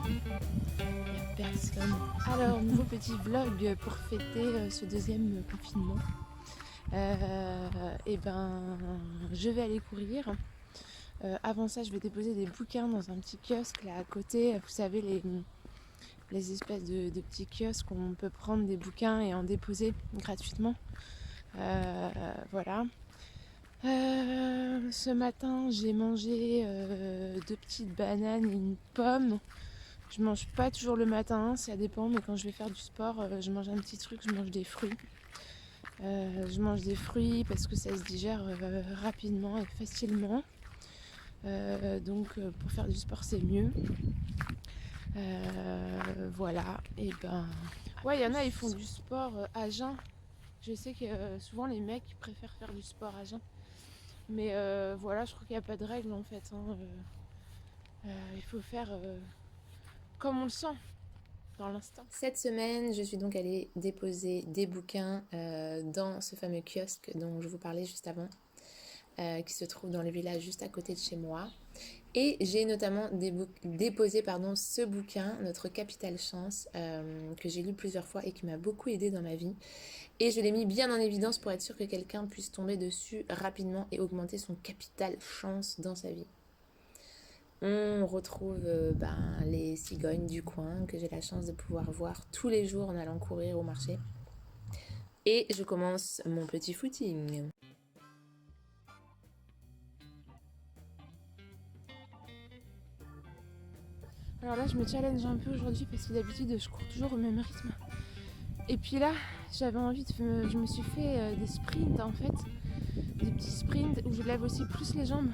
Il y a personne. Alors, nouveau petit vlog pour fêter ce deuxième confinement. Je vais aller courir. Avant ça, je vais déposer des bouquins dans un petit kiosque là à côté. Vous savez, les espèces de petits kiosques où on peut prendre des bouquins et en déposer gratuitement. Voilà. Ce matin, j'ai mangé 2 petites bananes et une pomme. Je mange pas toujours le matin, ça dépend, mais quand je vais faire du sport, je mange un petit truc, je mange des fruits. Je mange des fruits parce que ça se digère rapidement et facilement. Donc pour faire du sport, c'est mieux. Voilà, et ben... Ouais, il y en a, ils font du sport à jeun. Je sais que souvent les mecs préfèrent faire du sport à jeun. Mais voilà, je crois qu'il n'y a pas de règle en fait. Il faut faire comme on le sent, dans l'instant. Cette semaine, je suis donc allée déposer des bouquins dans ce fameux kiosque dont je vous parlais juste avant, qui se trouve dans le village juste à côté de chez moi. Et j'ai notamment déposé ce bouquin, Notre Capitale Chance, que j'ai lu plusieurs fois et qui m'a beaucoup aidée dans ma vie. Et je l'ai mis bien en évidence pour être sûr que quelqu'un puisse tomber dessus rapidement et augmenter son capital chance dans sa vie. On retrouve les cigognes du coin que j'ai la chance de pouvoir voir tous les jours en allant courir au marché. Et je commence mon petit footing. Alors là, je me challenge un peu aujourd'hui parce que d'habitude, je cours toujours au même rythme. Et puis là, j'avais envie je me suis fait des sprints en fait. Des petits sprints où je lève aussi plus les jambes.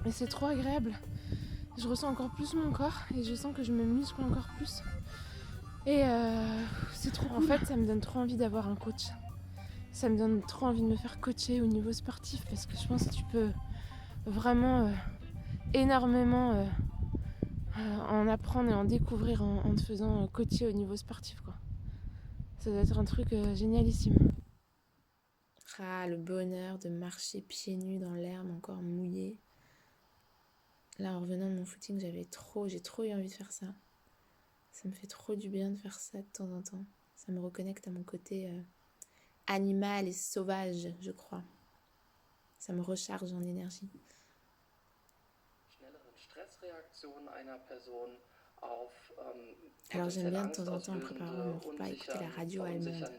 Et c'est trop agréable. Je ressens encore plus mon corps et je sens que je me muscle encore plus. Et c'est trop cool. En fait, ça me donne trop envie d'avoir un coach. Ça me donne trop envie de me faire coacher au niveau sportif parce que je pense que tu peux vraiment énormément en apprendre et en découvrir en te faisant coacher au niveau sportif, quoi. Ça doit être un truc génialissime. Ah, le bonheur de marcher pieds nus dans l'herbe encore mouillée. Là, en revenant de mon footing, j'ai trop eu envie de faire ça. Ça me fait trop du bien de faire ça de temps en temps. Ça me reconnecte à mon côté animal et sauvage, je crois. Ça me recharge en énergie. Alors j'aime bien de temps en temps en préparant mon repas écouter la radio allemande.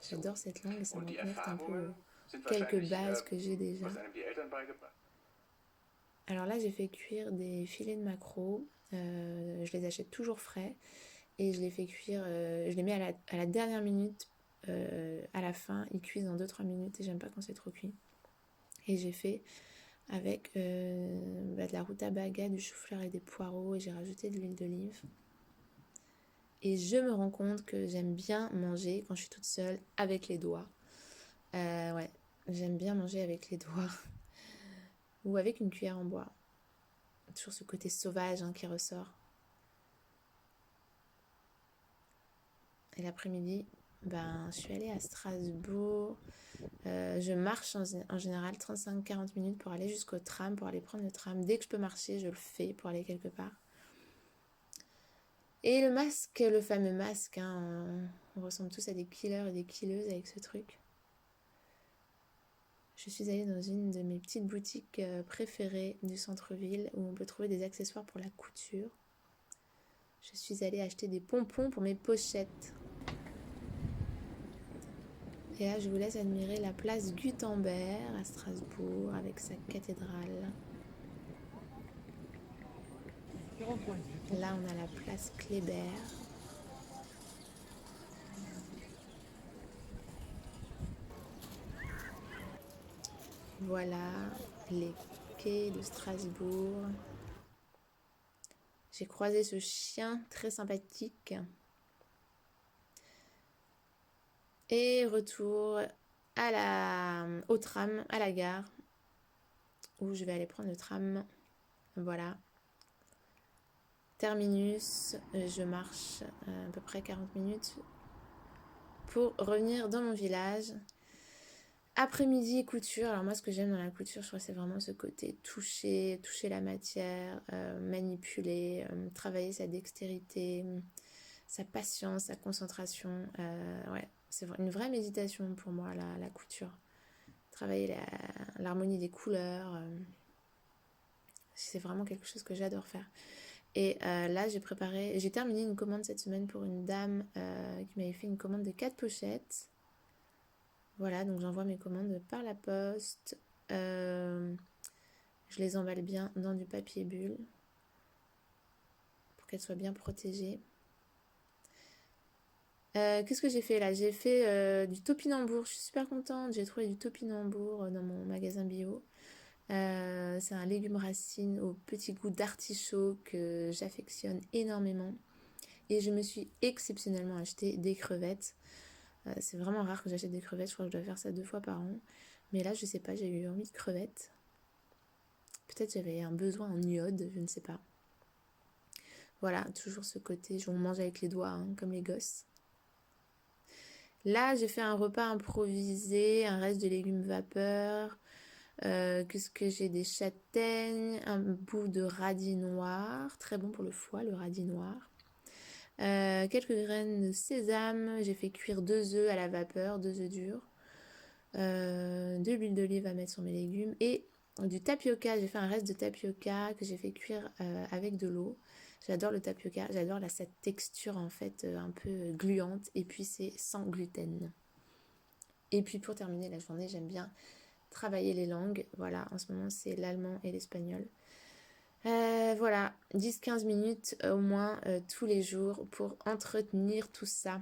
J'adore cette langue et ça me reconnecte un peu aux quelques bases que j'ai déjà. Alors là j'ai fait cuire des filets de maquereau. Je les achète toujours frais et je les fais cuire, je les mets à la dernière minute, à la fin. Ils cuisent en 2-3 minutes et j'aime pas quand c'est trop cuit. Et j'ai fait avec de la rutabaga, du chou-fleur et des poireaux et j'ai rajouté de l'huile d'olive. Et je me rends compte que j'aime bien manger quand je suis toute seule avec les doigts. Ouais, j'aime bien manger avec les doigts ou avec une cuillère en bois. Toujours ce côté sauvage qui ressort. Et l'après-midi, je suis allée à Strasbourg. Je marche en général 35-40 minutes pour aller jusqu'au tram, pour aller prendre le tram. Dès que je peux marcher, je le fais pour aller quelque part. Et le masque, le fameux masque, on ressemble tous à des killers et des killeuses avec ce truc. Je suis allée dans une de mes petites boutiques préférées du centre-ville où on peut trouver des accessoires pour la couture. Je suis allée acheter des pompons pour mes pochettes. Et là, je vous laisse admirer la place Gutenberg à Strasbourg avec sa cathédrale. Là, on a la place Kléber. Voilà les quais de Strasbourg. J'ai croisé ce chien très sympathique. Et retour au tram, à la gare, où je vais aller prendre le tram. Voilà. Terminus, je marche à peu près 40 minutes pour revenir dans mon village. Après-midi, couture. Alors moi, ce que j'aime dans la couture, je crois, c'est vraiment ce côté toucher la matière, manipuler, travailler sa dextérité, sa patience, sa concentration. Ouais, c'est une vraie méditation pour moi, la couture. Travailler l'harmonie des couleurs, c'est vraiment quelque chose que j'adore faire. Et là, j'ai terminé une commande cette semaine pour une dame qui m'avait fait une commande de 4 pochettes. Voilà, donc j'envoie mes commandes par la poste. Je les emballe bien dans du papier bulle pour qu'elles soient bien protégées. Qu'est-ce que j'ai fait là? J'ai fait du topinambour. Je suis super contente. J'ai trouvé du topinambour dans mon magasin bio. C'est un légume racine au petit goût d'artichaut que j'affectionne énormément. Et je me suis exceptionnellement acheté des crevettes. C'est vraiment rare que j'achète des crevettes. Je crois que je dois faire ça 2 fois par an. Mais là, je sais pas, j'ai eu envie de crevettes. Peut-être j'avais un besoin en iode, je ne sais pas. Voilà, toujours ce côté, on mange avec les doigts, hein, comme les gosses. Là, j'ai fait un repas improvisé, un reste de légumes vapeur. Qu'est-ce que j'ai? Des châtaignes, un bout de radis noir, très bon pour le foie, le radis noir. Quelques graines de sésame, j'ai fait cuire 2 œufs à la vapeur, 2 œufs durs. De l'huile d'olive à mettre sur mes légumes et du tapioca. J'ai fait un reste de tapioca que j'ai fait cuire avec de l'eau. J'adore le tapioca, j'adore cette texture en fait un peu gluante et puis c'est sans gluten. Et puis pour terminer la journée, j'aime bien travailler les langues. Voilà, en ce moment c'est l'allemand et l'espagnol. Voilà, 10-15 minutes au moins tous les jours pour entretenir tout ça.